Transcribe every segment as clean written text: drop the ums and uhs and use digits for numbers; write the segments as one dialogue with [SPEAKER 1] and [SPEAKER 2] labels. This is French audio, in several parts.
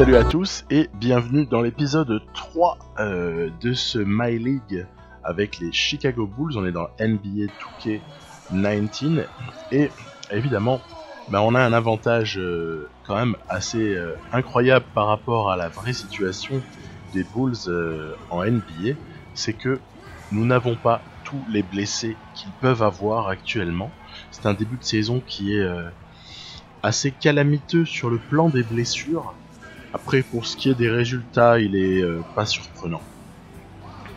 [SPEAKER 1] Salut à tous et bienvenue dans l'épisode 3 de ce My League avec les Chicago Bulls. On est dans NBA 2K19 et évidemment on a un avantage quand même assez incroyable par rapport à la vraie situation des Bulls en NBA. C'est que nous n'avons pas tous les blessés qu'ils peuvent avoir actuellement. C'est un début de saison qui est assez calamiteux sur le plan des blessures. Après, pour ce qui est des résultats, il est pas surprenant.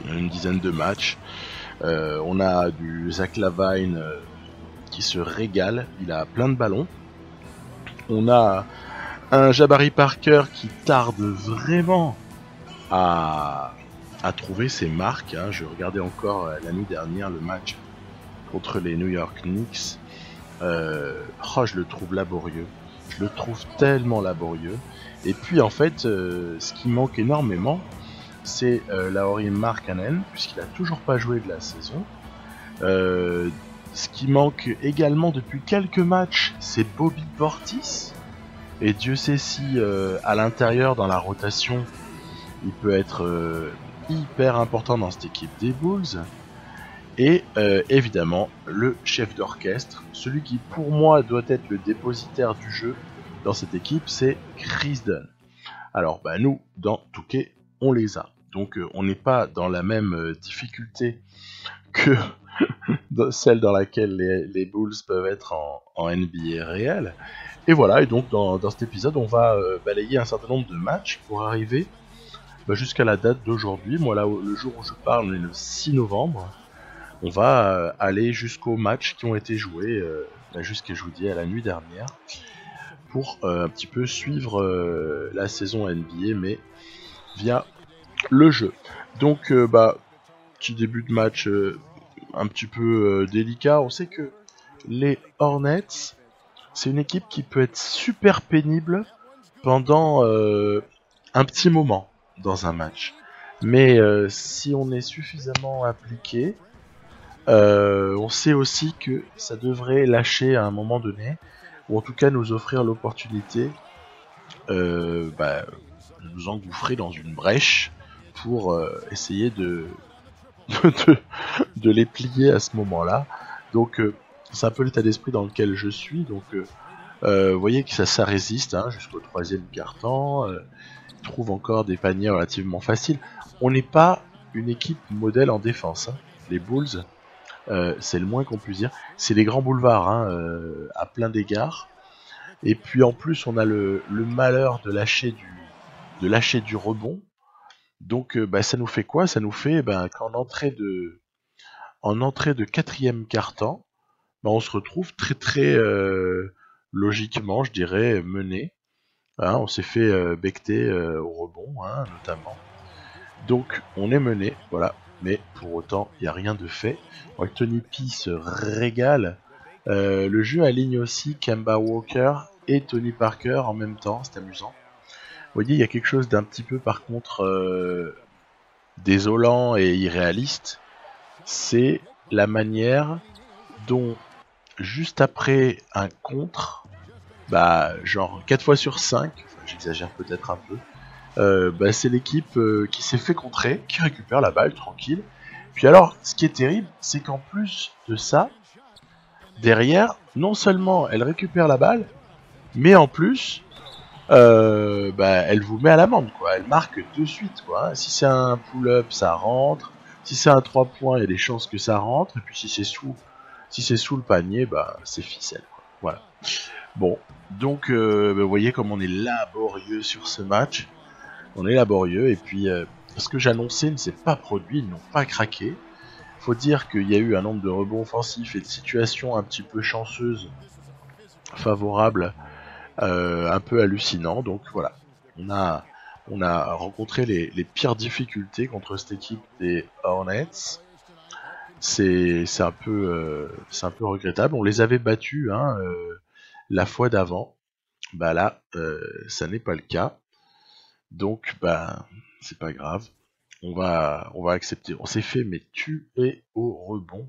[SPEAKER 1] Il y a une dizaine de matchs. On a du Zach LaVine qui se régale. Il a plein de ballons. On a un Jabari Parker qui tarde vraiment à trouver ses marques. Hein. Je regardais encore la nuit dernière le match contre les New York Knicks. Je le trouve laborieux. Je le trouve tellement laborieux. Et puis en fait, ce qui manque énormément, c'est Lauri Markkanen, puisqu'il a toujours pas joué de la saison. Ce qui manque également depuis quelques matchs, c'est Bobby Portis. Et Dieu sait si à l'intérieur, dans la rotation, il peut être hyper important dans cette équipe des Bulls. Et évidemment, le chef d'orchestre, celui qui pour moi doit être le dépositaire du jeu dans cette équipe, c'est Kris Dunn. Alors nous, dans 2K, on les a. Donc on n'est pas dans la même difficulté que celle dans laquelle les Bulls peuvent être en NBA réel. Et voilà, et donc dans cet épisode, on va balayer un certain nombre de matchs pour arriver jusqu'à la date d'aujourd'hui. Moi là, le jour où je parle, on est le 6 novembre. On va aller jusqu'aux matchs qui ont été joués, jusqu'à je vous dis à la nuit dernière, pour un petit peu suivre la saison NBA, mais via le jeu. Donc, petit début de match un petit peu délicat. On sait que les Hornets, c'est une équipe qui peut être super pénible pendant un petit moment dans un match. Mais si on est suffisamment impliqué, on sait aussi que ça devrait lâcher à un moment donné, ou en tout cas nous offrir l'opportunité de nous engouffrer dans une brèche pour essayer de les plier à ce moment-là. Donc c'est un peu l'état d'esprit dans lequel je suis. Donc vous voyez que ça résiste jusqu'au troisième quart-temps. Trouve encore des paniers relativement faciles. On n'est pas une équipe modèle en défense. Les Bulls, c'est le moins qu'on puisse dire. C'est les grands boulevards à plein d'égards. Et puis en plus, on a le malheur de lâcher du rebond. Donc ça nous fait quoi? Ça nous fait qu'en entrée de quatrième quart-temps, on se retrouve très très logiquement, je dirais, mené. On s'est fait becter au rebond, notamment. Donc on est mené, voilà. Mais pour autant, il n'y a rien de fait. Tony P se régale. Le jeu aligne aussi Kemba Walker et Tony Parker en même temps, c'est amusant. Vous voyez, il y a quelque chose d'un petit peu par contre désolant et irréaliste. C'est la manière dont, juste après un contre, genre 4 fois sur 5, j'exagère peut-être un peu, c'est l'équipe qui s'est fait contrer, qui récupère la balle tranquille. Puis alors, ce qui est terrible, c'est qu'en plus de ça, derrière, non seulement elle récupère la balle, mais en plus, elle vous met à l'amende, quoi. Elle marque de suite, quoi. Si c'est un pull-up, ça rentre. Si c'est un 3 points, il y a des chances que ça rentre. Et puis si c'est sous le panier, c'est ficelle, quoi. Voilà. Bon, donc vous voyez comme on est laborieux sur ce match. On est laborieux et puis ce que j'annonçais ne s'est pas produit, ils n'ont pas craqué. Faut dire qu'il y a eu un nombre de rebonds offensifs et de situations un petit peu chanceuses, favorables, un peu hallucinants. Donc voilà, on a rencontré les pires difficultés contre cette équipe des Hornets. C'est un peu regrettable. On les avait battus la fois d'avant. Là, ça n'est pas le cas. Donc c'est pas grave. On va accepter. On s'est fait tuer au rebond.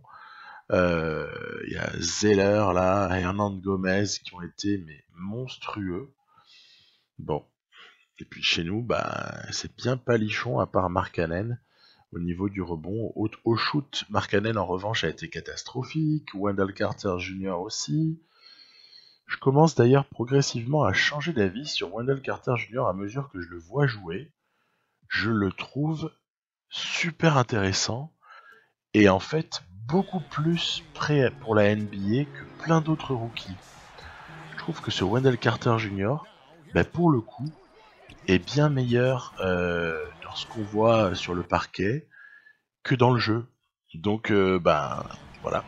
[SPEAKER 1] Il y a Zeller là, Hernan Gomez qui ont été monstrueux. Bon, Et puis chez nous, bah, c'est bien palichon à part Markkanen au niveau du rebond. Au shoot, Markkanen en revanche a été catastrophique, Wendell Carter Jr. aussi. Je commence d'ailleurs progressivement à changer d'avis sur Wendell Carter Jr. à mesure que je le vois jouer. Je le trouve super intéressant et en fait beaucoup plus prêt pour la NBA que plein d'autres rookies. Je trouve que ce Wendell Carter Jr., bah, pour le coup, est bien meilleur dans ce qu'on voit sur le parquet que dans le jeu. Donc, voilà.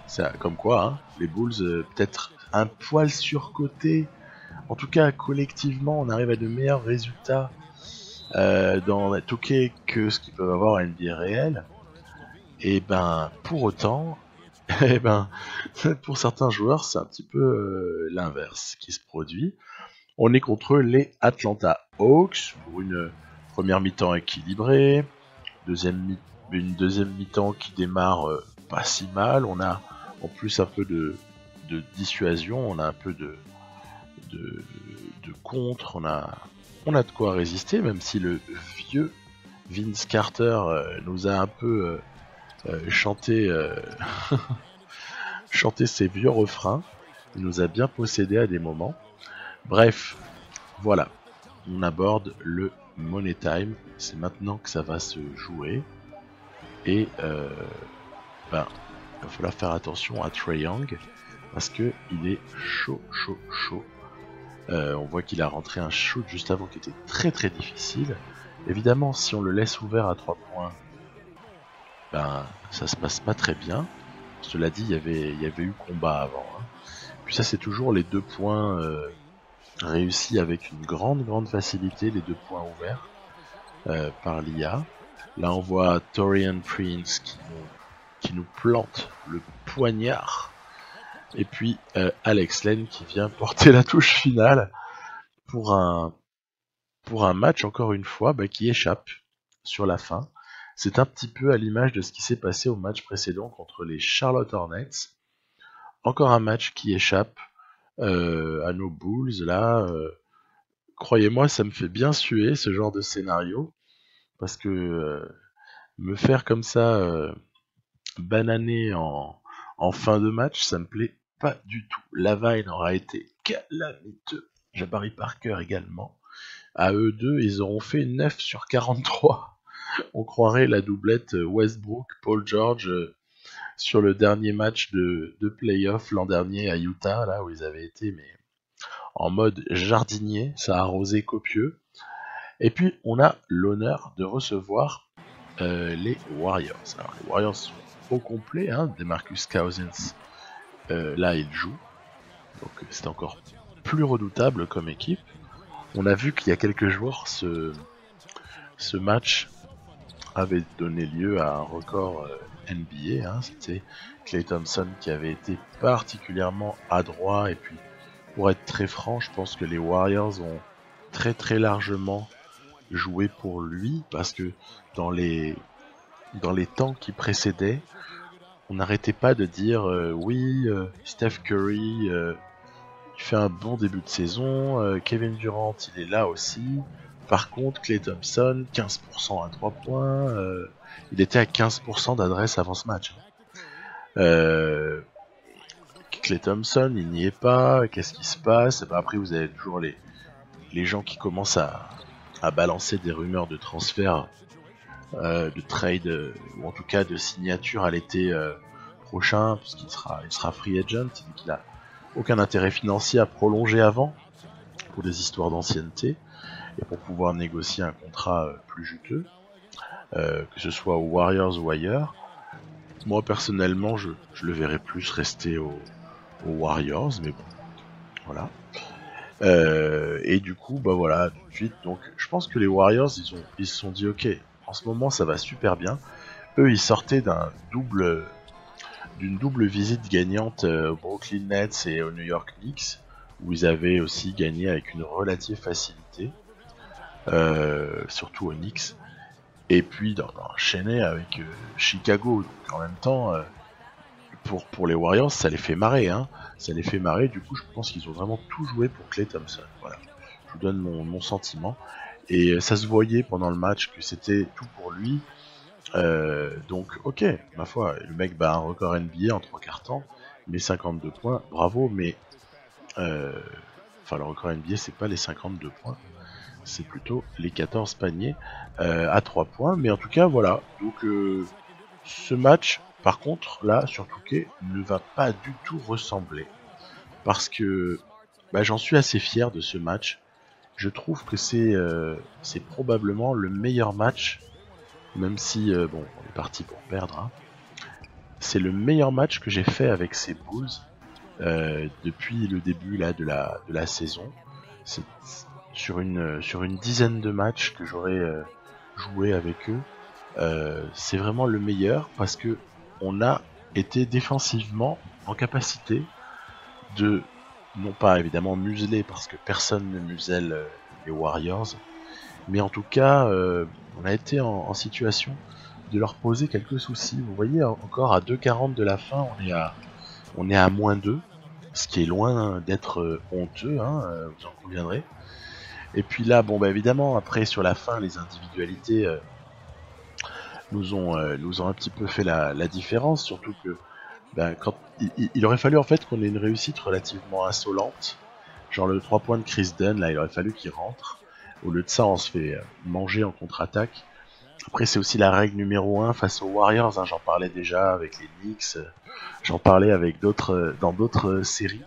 [SPEAKER 1] C'est comme quoi, hein, les Bulls, peut-être un poil surcotés. En tout cas, collectivement, on arrive à de meilleurs résultats dans la 2K que ce qu'ils peuvent avoir en NBA réel. Et ben, pour autant, et ben, pour certains joueurs, c'est un petit peu l'inverse qui se produit. On est contre les Atlanta Hawks pour une première mi-temps équilibrée, une deuxième mi-temps qui démarre pas si mal. On a en plus un peu de dissuasion, on a un peu de contre, on a de quoi résister, même si le vieux Vince Carter nous a un peu chanté chanté ses vieux refrains. Il nous a bien possédé à des moments. Bref, voilà, on aborde le Money Time. C'est maintenant que ça va se jouer. Et il va falloir faire attention à Trae Young parce que il est chaud. On voit qu'il a rentré un shoot juste avant qui était très très difficile. Évidemment, si on le laisse ouvert à 3 points, ben ça se passe pas très bien. Cela dit, il y avait eu combat avant. Hein. Puis ça, c'est toujours les 2 points réussis avec une grande facilité, les 2 points ouverts par l'IA. Là, on voit Taurean Prince qui nous plante le poignard. Et puis Alex Len qui vient porter la touche finale pour un match, encore une fois, qui échappe sur la fin. C'est un petit peu à l'image de ce qui s'est passé au match précédent contre les Charlotte Hornets. Encore un match qui échappe à nos Bulls. Là, croyez-moi, ça me fait bien suer ce genre de scénario. Parce que me faire comme ça bananer en fin de match, ça me plaît pas du tout. Lavine aura été calamiteux. Jabari Parker également. À eux deux, ils auront fait 9 sur 43. On croirait la doublette Westbrook-Paul George sur le dernier match de playoff l'an dernier à Utah, là où ils avaient été en mode jardinier, ça a arrosé copieux. Et puis on a l'honneur de recevoir les Warriors. Alors les Warriors sont au complet, hein, DeMarcus Cousins, là il joue, donc c'est encore plus redoutable comme équipe. On a vu qu'il y a quelques jours, ce match avait donné lieu à un record NBA, hein, c'était Klay Thompson qui avait été particulièrement adroit, et puis pour être très franc, je pense que les Warriors ont très largement joué pour lui, parce que dans les temps qui précédaient, on n'arrêtait pas de dire oui, Steph Curry il fait un bon début de saison, Kevin Durant il est là aussi, par contre Klay Thompson 15% à 3 points, il était à 15% d'adresse avant ce match. Klay Thompson il n'y est pas, qu'est-ce qui se passe? Et ben après vous avez toujours les gens qui commencent à balancer des rumeurs de transfert, de trade, ou en tout cas de signature à l'été prochain, puisqu'il sera free agent, donc il a aucun intérêt financier à prolonger avant, pour des histoires d'ancienneté, et pour pouvoir négocier un contrat plus juteux, que ce soit aux Warriors ou ailleurs. Moi personnellement, je le verrais plus rester aux Warriors, mais bon, voilà. Et du coup, bah voilà, tout de suite, donc je pense que les Warriors, ils se sont dit, ok, en ce moment ça va super bien. Eux, ils sortaient d'une double visite gagnante aux Brooklyn Nets et aux New York Knicks, où ils avaient aussi gagné avec une relative facilité, surtout aux Knicks, et puis enchaîné avec Chicago. Donc en même temps, pour les Warriors, ça les fait marrer, hein. Ça les fait marrer, du coup je pense qu'ils ont vraiment tout joué pour Klay Thompson. Voilà. Je vous donne mon sentiment. Et ça se voyait pendant le match que c'était tout pour lui. Donc ok, ma foi, le mec bat un record NBA en 3 quarts temps, mais 52 points, bravo, mais le record NBA c'est pas les 52 points, c'est plutôt les 14 paniers à 3 points, mais en tout cas voilà, donc ce match par contre là sur Touquet ne va pas du tout ressembler, parce que j'en suis assez fier de ce match. Je trouve que c'est probablement le meilleur match, même si on est parti pour perdre, hein. C'est le meilleur match que j'ai fait avec ces Bulls depuis le début là de la saison. C'est sur une dizaine de matchs que j'aurais joué avec eux. C'est vraiment le meilleur parce que on a été défensivement en capacité de, non pas évidemment museler parce que personne ne muselle les Warriors, mais en tout cas on a été en situation de leur poser quelques soucis. Vous voyez, encore à 2,40 de la fin, on est à -2, ce qui est loin d'être honteux, hein, vous en conviendrez. Et puis là, évidemment, après sur la fin, les individualités nous ont un petit peu fait la différence, surtout que quand il aurait fallu en fait qu'on ait une réussite relativement insolente, genre le 3 points de Chris Dunn, là il aurait fallu qu'il rentre. Au lieu de ça, on se fait manger en contre-attaque. Après, c'est aussi la règle numéro 1 face aux Warriors, hein, j'en parlais déjà avec les Knicks, j'en parlais avec dans d'autres séries.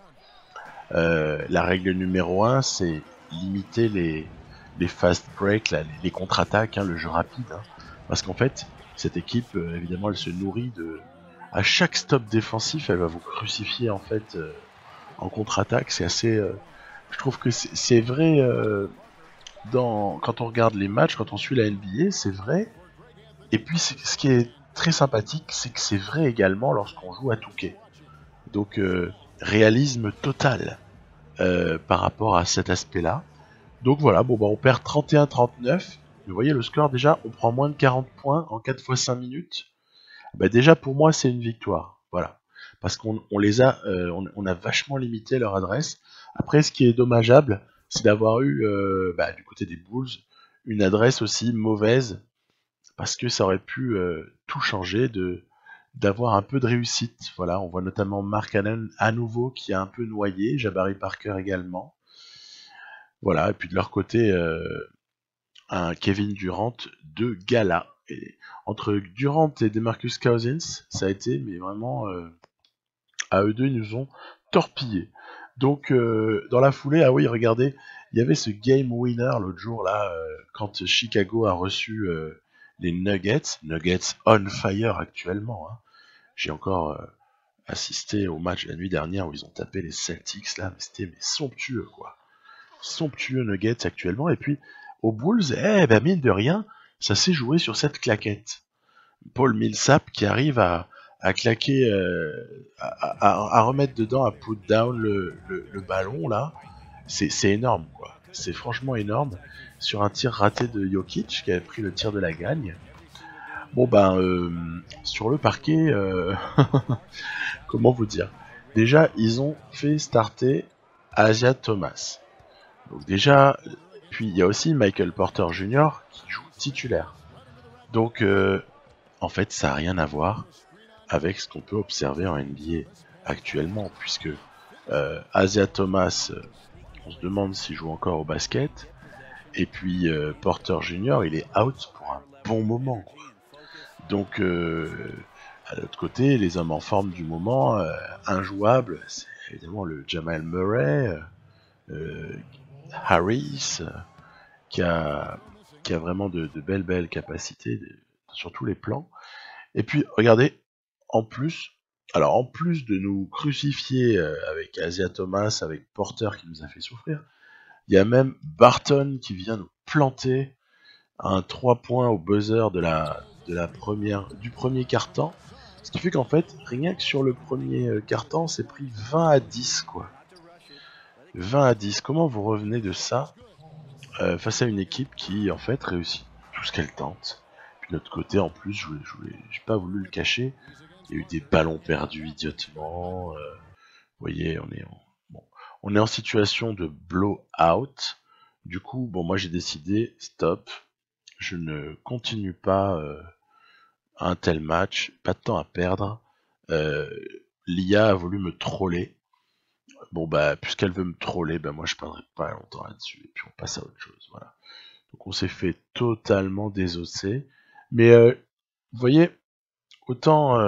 [SPEAKER 1] La règle numéro 1, c'est limiter les fast breaks, là, les contre-attaques, hein, le jeu rapide. Hein, parce qu'en fait, cette équipe, évidemment, elle se nourrit à chaque stop défensif, elle va vous crucifier en fait en contre-attaque. C'est assez. Je trouve que c'est vrai quand on regarde les matchs, quand on suit la NBA, c'est vrai. Et puis ce qui est très sympathique, c'est que c'est vrai également lorsqu'on joue à Touquet. Donc réalisme total par rapport à cet aspect-là. Donc voilà, on perd 31-39. Vous voyez le score déjà, on prend moins de 40 points en 4 fois 5 minutes. Déjà pour moi c'est une victoire. Voilà. Parce qu'on les a, on a vachement limité leur adresse. Après ce qui est dommageable, c'est d'avoir eu du côté des Bulls une adresse aussi mauvaise, parce que ça aurait pu tout changer, d'avoir un peu de réussite. Voilà, on voit notamment Mark Allen à nouveau qui a un peu noyé, Jabari Parker également. Voilà, et puis de leur côté, un Kevin Durant de gala. Et entre Durant et DeMarcus Cousins, ça a été, mais vraiment, à eux deux, ils nous ont torpillés. Donc, dans la foulée, ah oui, regardez, il y avait ce game winner l'autre jour, là, quand Chicago a reçu les Nuggets on fire actuellement. Hein. J'ai encore assisté au match la nuit dernière où ils ont tapé les Celtics, là, mais c'était somptueux, quoi. Somptueux Nuggets actuellement, et puis aux Bulls, mine de rien, ça s'est joué sur cette claquette. Paul Millsap qui arrive à claquer, à remettre dedans, à put down le ballon là, c'est énorme quoi. C'est franchement énorme sur un tir raté de Jokic qui avait pris le tir de la gagne. Sur le parquet, comment vous dire? Déjà, ils ont fait starter Isaiah Thomas. Donc déjà, puis il y a aussi Michael Porter Jr. qui joue titulaire. Donc en fait, ça n'a rien à voir avec ce qu'on peut observer en NBA actuellement, puisque Isaiah Thomas, on se demande s'il joue encore au basket, et puis Porter Jr. il est out pour un bon moment, quoi. Donc à l'autre côté, les hommes en forme du moment, injouables, c'est évidemment le Jamal Murray, Harris, qui a vraiment de belles capacités sur tous les plans. Et puis regardez, en plus de nous crucifier avec Isaiah Thomas, avec Porter qui nous a fait souffrir, il y a même Barton qui vient nous planter un 3 points au buzzer du premier quart-temps. Ce qui fait qu'en fait, rien que sur le premier quart-temps, c'est pris 20-10 quoi. 20-10, comment vous revenez de ça face à une équipe qui en fait réussit tout ce qu'elle tente? Puis de notre côté, en plus, j'ai pas voulu le cacher, il y a eu des ballons perdus idiotement. Vous voyez, on est en situation de blow-out. Du coup, bon, moi j'ai décidé, stop, je ne continue pas un tel match, pas de temps à perdre. L'IA a voulu me troller. Bon bah, puisqu'elle veut me troller, bah moi je perdrai pas longtemps là-dessus, et puis on passe à autre chose, voilà. Donc on s'est fait totalement désosser. Mais vous voyez, autant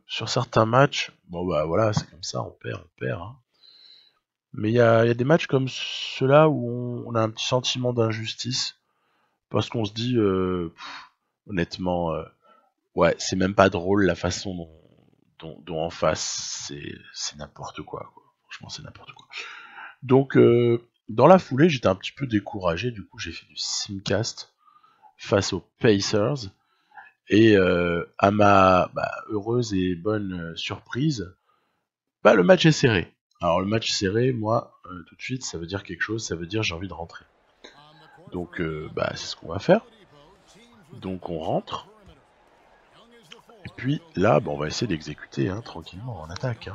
[SPEAKER 1] sur certains matchs, bon bah voilà, c'est comme ça, on perd. Hein. Mais il y a des matchs comme ceux-là où on a un petit sentiment d'injustice, parce qu'on se dit, honnêtement, ouais, c'est même pas drôle la façon dont en face, c'est n'importe quoi. Franchement, c'est n'importe quoi. Donc, dans la foulée, j'étais un petit peu découragé. Du coup, j'ai fait du simcast face aux Pacers. Et à ma heureuse et bonne surprise, le match est serré. Alors, le match serré, moi, tout de suite, ça veut dire quelque chose. Ça veut dire j'ai envie de rentrer. Donc, c'est ce qu'on va faire. Donc, on rentre. Et puis là, on va essayer d'exécuter tranquillement en attaque.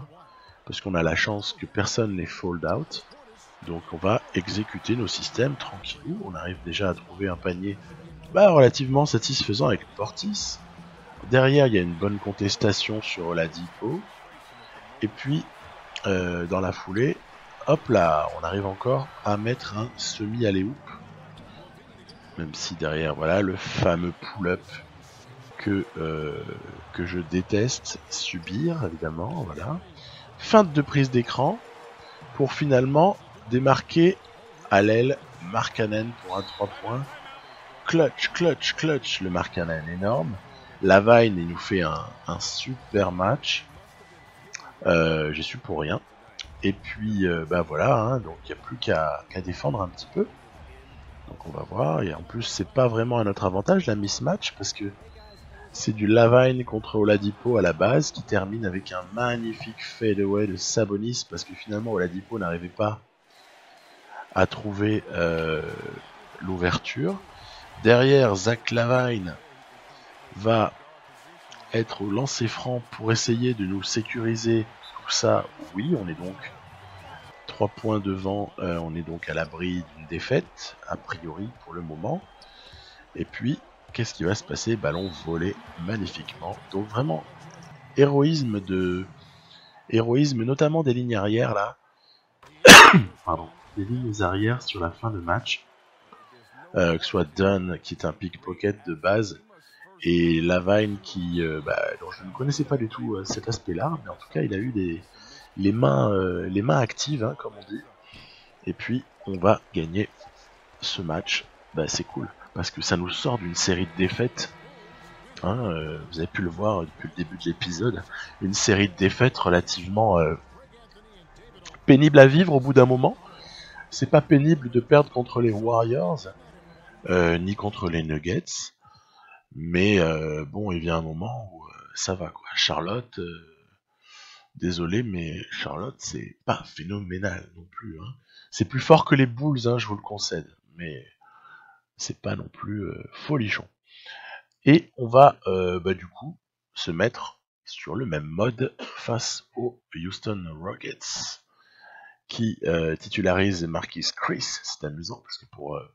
[SPEAKER 1] Parce qu'on a la chance que personne n'ait fold out. Donc on va exécuter nos systèmes tranquillou. On arrive déjà à trouver un panier relativement satisfaisant avec Portis. Derrière, il y a une bonne contestation sur Oladipo. Et puis, dans la foulée, hop là, on arrive encore à mettre un semi-alley-oop. Même si derrière, voilà, le fameux pull-up que je déteste subir, évidemment, voilà. Feinte de prise d'écran pour finalement démarquer à l'aile Markkanen pour un 3 points. Clutch, le Markkanen énorme. Lavine, il nous fait un super match. J'y suis pour rien. Et puis, voilà, donc il n'y a plus qu'à défendre un petit peu. Donc on va voir. Et en plus, c'est pas vraiment à notre avantage la mismatch parce que c'est du Lavine contre Oladipo à la base qui termine avec un magnifique fadeaway de Sabonis parce que finalement Oladipo n'arrivait pas à trouver l'ouverture. Derrière, Zach Lavine va être au lancer franc pour essayer de nous sécuriser tout ça. Oui, on est donc 3 points devant, on est donc à l'abri d'une défaite, a priori pour le moment. Et puis, qu'est-ce qui va se passer? Ballon volé magnifiquement. Donc vraiment, héroïsme notamment des lignes arrières là. Pardon, des lignes arrières sur la fin de match. Que ce soit Dunn qui est un pickpocket de base et Lavine qui, dont je ne connaissais pas du tout cet aspect-là, mais en tout cas il a eu les mains actives, comme on dit. Et puis on va gagner ce match. C'est cool parce que ça nous sort d'une série de défaites. Vous avez pu le voir depuis le début de l'épisode, une série de défaites relativement pénible à vivre au bout d'un moment. C'est pas pénible de perdre contre les Warriors, ni contre les Nuggets, mais il vient un moment où ça va quoi. Charlotte, désolé, mais Charlotte c'est pas phénoménal non plus. C'est plus fort que les Bulls, je vous le concède, mais c'est pas non plus folichon. Et on va du coup se mettre sur le même mode face aux Houston Rockets qui titularise Marquise Chris. C'est amusant parce que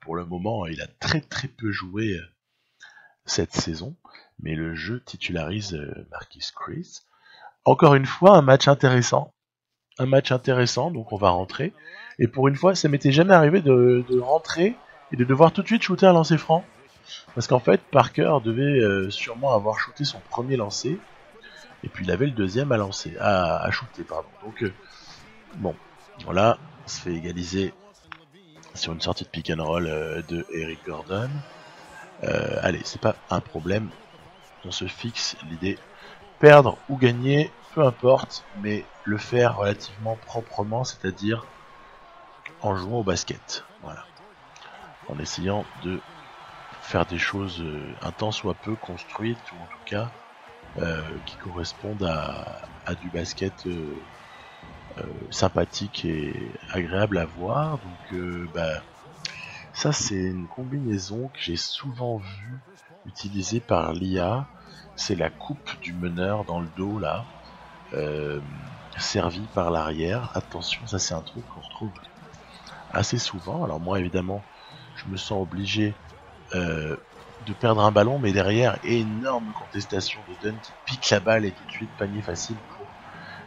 [SPEAKER 1] pour le moment il a très très peu joué cette saison, mais le jeu titularise Marquise Chris. Encore une fois un match intéressant, donc on va rentrer. Et pour une fois ça m'était jamais arrivé de rentrer et de devoir tout de suite shooter un lancer franc. Parce qu'en fait, Parker devait sûrement avoir shooté son premier lancer, et puis il avait le deuxième à lancer, à shooter, pardon. Donc, voilà, on se fait égaliser sur une sortie de pick and roll de Eric Gordon. Allez, c'est pas un problème, on se fixe l'idée. Perdre ou gagner, peu importe, mais le faire relativement proprement, c'est-à-dire en jouant au basket. Voilà. En essayant de faire des choses un tant soit peu construites, ou en tout cas qui correspondent à du basket sympathique et agréable à voir. Donc ça c'est une combinaison que j'ai souvent vue utilisée par l'IA. C'est la coupe du meneur dans le dos là, servie par l'arrière. Attention, ça c'est un truc qu'on retrouve assez souvent. Alors moi évidemment je me sens obligé de perdre un ballon, mais derrière, énorme contestation de Dunn qui pique la balle et tout de suite panier facile pour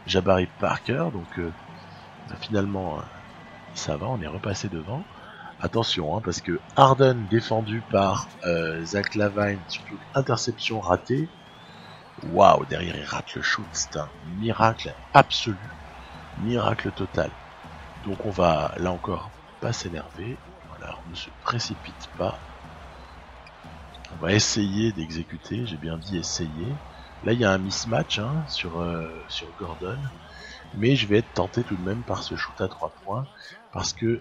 [SPEAKER 1] Jabari Parker. Donc finalement, ça va, on est repassé devant. Attention, hein, parce que Harden défendu par Zach LaVine, surtout interception ratée. Waouh, derrière il rate le shoot, c'est un miracle absolu, miracle total. Donc on va, là encore, pas s'énerver. Voilà, on ne se précipite pas. On va essayer d'exécuter, j'ai bien dit essayer. Là il y a un mismatch hein, sur Gordon. Mais je vais être tenté tout de même par ce shoot à 3 points. Parce que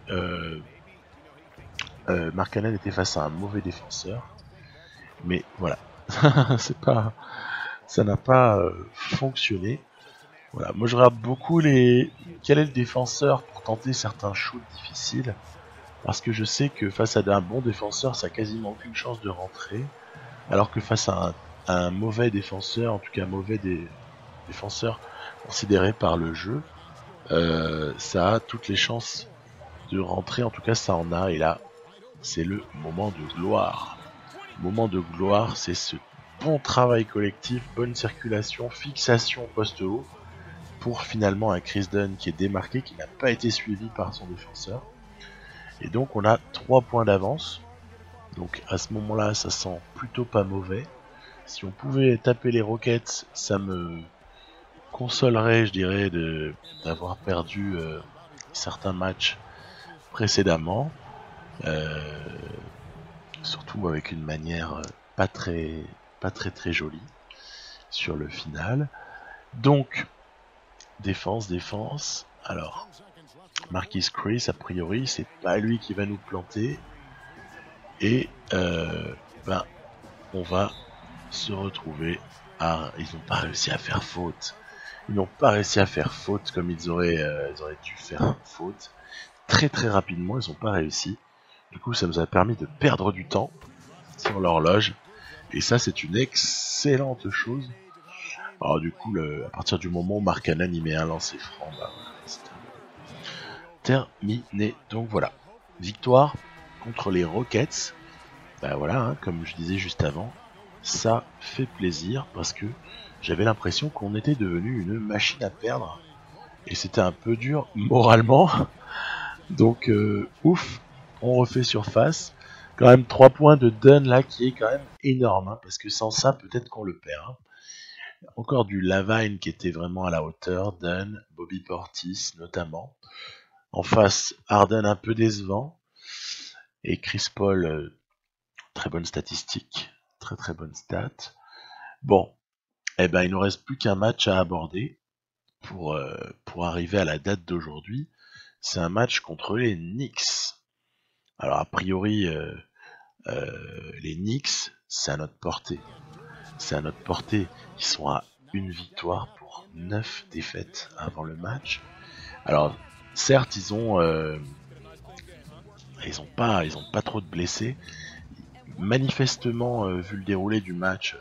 [SPEAKER 1] Mark Allen était face à un mauvais défenseur. Mais voilà, ça n'a pas fonctionné. Voilà, moi je regarde beaucoup quel est le défenseur pour tenter certains shoots difficiles. Parce que je sais que face à un bon défenseur, ça a quasiment aucune chance de rentrer. Alors que face à un mauvais défenseur, en tout cas un mauvais défenseur considéré par le jeu, ça a toutes les chances de rentrer. En tout cas, ça en a. Et là, c'est le moment de gloire. Le moment de gloire, c'est ce bon travail collectif, bonne circulation, fixation poste haut, pour finalement un Chris Dunn qui est démarqué, qui n'a pas été suivi par son défenseur. Et donc on a 3 points d'avance. Donc à ce moment-là, ça sent plutôt pas mauvais. Si on pouvait taper les Rockets, ça me consolerait, je dirais, d'avoir perdu certains matchs précédemment. Surtout avec une manière pas très jolie sur le final. Donc défense. Alors Marquise Chris, a priori, c'est pas lui qui va nous planter. Et on va se retrouver à... Ils n'ont pas réussi à faire faute. Ils n'ont pas réussi à faire faute comme ils auraient dû faire faute. Très rapidement, ils n'ont pas réussi. Du coup, ça nous a permis de perdre du temps sur l'horloge. Et ça, c'est une excellente chose. Alors du coup, à partir du moment où Mark Cannon y met un lancer franc, c'est terminé. Donc voilà, victoire contre les Rockets. Voilà, hein, comme je disais juste avant, ça fait plaisir parce que j'avais l'impression qu'on était devenu une machine à perdre. Et c'était un peu dur moralement. Donc ouf, on refait surface. Quand même 3 points de Dunn là qui est quand même énorme. Hein, parce que sans ça, peut-être qu'on le perd. Hein. Encore du LaVine qui était vraiment à la hauteur. Dunn, Bobby Portis notamment. En face, Harden un peu décevant. Et Chris Paul, très bonne statistique. Très bonne stat. Bon, il ne nous reste plus qu'un match à aborder pour arriver à la date d'aujourd'hui. C'est un match contre les Knicks. Alors a priori, les Knicks, c'est à notre portée. Ils sont à une victoire pour 9 défaites avant le match. Alors certes, ils ont pas trop de blessés. Manifestement, vu le déroulé du match,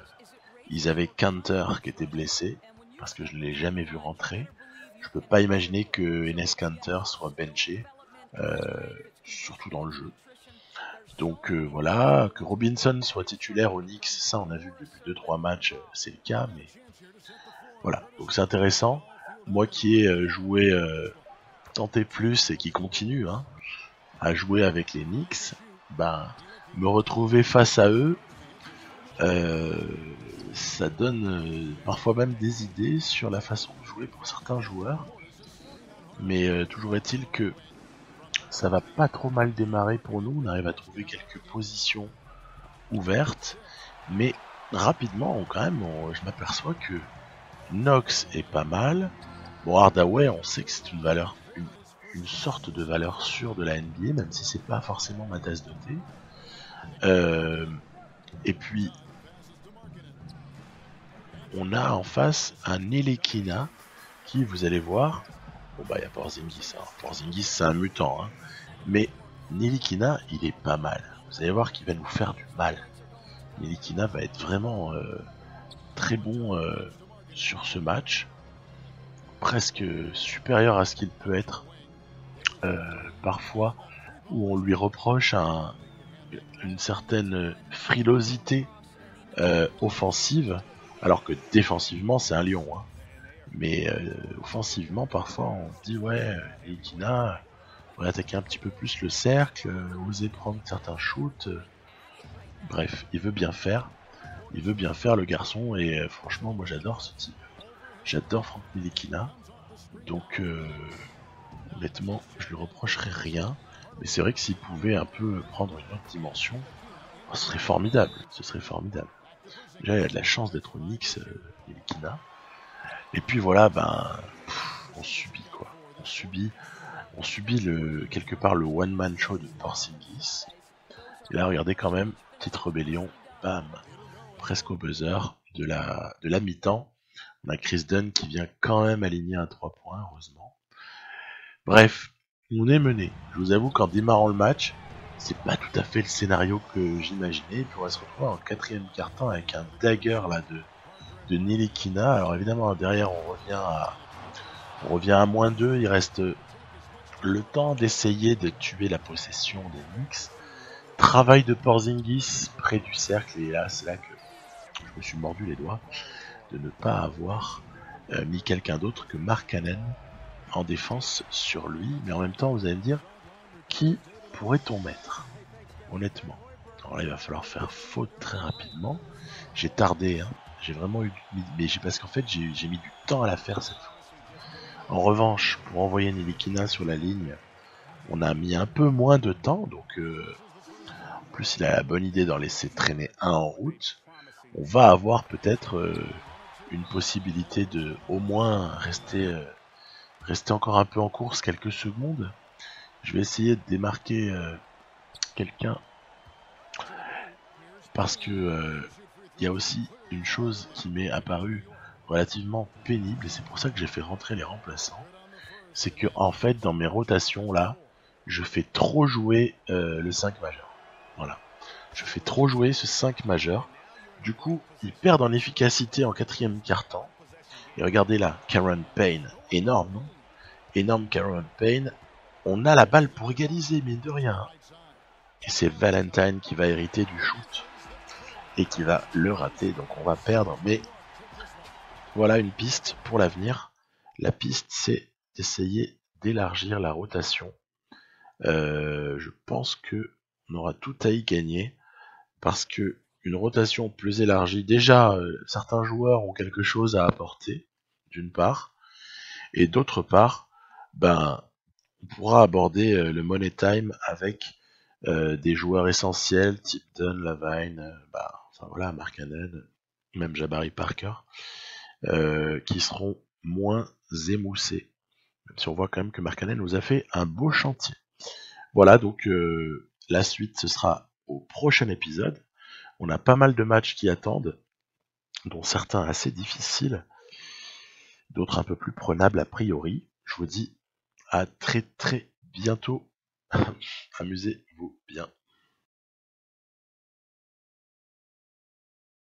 [SPEAKER 1] ils avaient Kanter qui était blessé parce que je ne l'ai jamais vu rentrer. Je peux pas imaginer que Enes Kanter soit benché, surtout dans le jeu. Donc voilà, que Robinson soit titulaire au Knicks, ça on a vu depuis 2-3 matchs, c'est le cas, mais voilà. Donc c'est intéressant. Moi qui ai joué tenté plus et qui continue à jouer avec les Knicks, me retrouver face à eux, ça donne parfois même des idées sur la façon de jouer pour certains joueurs. Mais toujours est-il que ça va pas trop mal démarrer pour nous. On arrive à trouver quelques positions ouvertes. Mais rapidement, je m'aperçois que Knox est pas mal. Bon, Hardaway, on sait que c'est une valeur, une sorte de valeur sûre de la NBA, même si c'est pas forcément ma tasse de thé. Et puis, on a en face un Ntilikina qui, vous allez voir, il y a Porzingis. Porzingis, c'est un mutant, hein. Mais Ntilikina, il est pas mal. Vous allez voir qu'il va nous faire du mal. Ntilikina va être vraiment très bon sur ce match. Presque supérieur à ce qu'il peut être parfois, où on lui reproche un une certaine frilosité offensive, alors que défensivement c'est un lion. Hein. Mais offensivement, parfois on se dit ouais, Nilekina on va attaquer un petit peu plus le cercle, oser prendre certains shoots. Bref, il veut bien faire. Il veut bien faire le garçon et franchement moi j'adore ce type. J'adore Franck Ntilikina. Donc honnêtement je lui reprocherais rien. Mais c'est vrai que s'il pouvait un peu prendre une autre dimension, ce serait formidable. Ce serait formidable. Déjà il a de la chance d'être au Knicks, Ntilikina. Et puis voilà, on subit quoi. On subit quelque part le one man show de Porzingis. Et là regardez quand même, petite rébellion, bam, presque au buzzer de la mi-temps. On a Chris Dunn qui vient quand même aligner un 3 points, heureusement. Bref, on est mené. Je vous avoue qu'en démarrant le match, c'est pas tout à fait le scénario que j'imaginais. Puis on va se retrouver en quatrième quart-temps avec un dagger là de Ntilikina. Alors évidemment derrière on revient à -2. Il reste le temps d'essayer de tuer la possession des Knicks. Travail de Porzingis près du cercle et là c'est là que je me suis mordu les doigts de ne pas avoir mis quelqu'un d'autre que Markkanen en défense sur lui. Mais en même temps vous allez me dire, qui pourrait-on mettre honnêtement? Alors là il va falloir faire faute très rapidement. J'ai tardé, hein. J'ai vraiment eu mais parce qu'en fait j'ai mis du temps à la faire cette fois. En revanche, pour envoyer Ntilikina sur la ligne, on a mis un peu moins de temps, donc en plus il a la bonne idée d'en laisser traîner un en route. On va avoir peut-être une possibilité de au moins rester encore un peu en course quelques secondes. Je vais essayer de démarquer quelqu'un parce que il y a aussi une chose qui m'est apparue relativement pénible et c'est pour ça que j'ai fait rentrer les remplaçants. C'est que en fait dans mes rotations là, je fais trop jouer le 5 majeur. Voilà. Je fais trop jouer ce 5 majeur. Du coup, ils perdent en efficacité en quatrième quart-temps. Et regardez là, Cameron Payne. Énorme, non? Énorme Cameron Payne. On a la balle pour égaliser, mine de rien. Et c'est Valentine qui va hériter du shoot. Et qui va le rater, donc on va perdre. Mais voilà une piste pour l'avenir. La piste, c'est d'essayer d'élargir la rotation. Je pense que on aura tout à y gagner. Parce que une rotation plus élargie, déjà certains joueurs ont quelque chose à apporter, d'une part, et d'autre part, on pourra aborder le money time avec des joueurs essentiels, type Dunn, Lavine, enfin voilà, Markkanen, même Jabari Parker, qui seront moins émoussés. Même si on voit quand même que Markkanen nous a fait un beau chantier. Voilà, donc la suite, ce sera au prochain épisode. On a pas mal de matchs qui attendent, dont certains assez difficiles, d'autres un peu plus prenables a priori. Je vous dis à très très bientôt. Amusez-vous bien.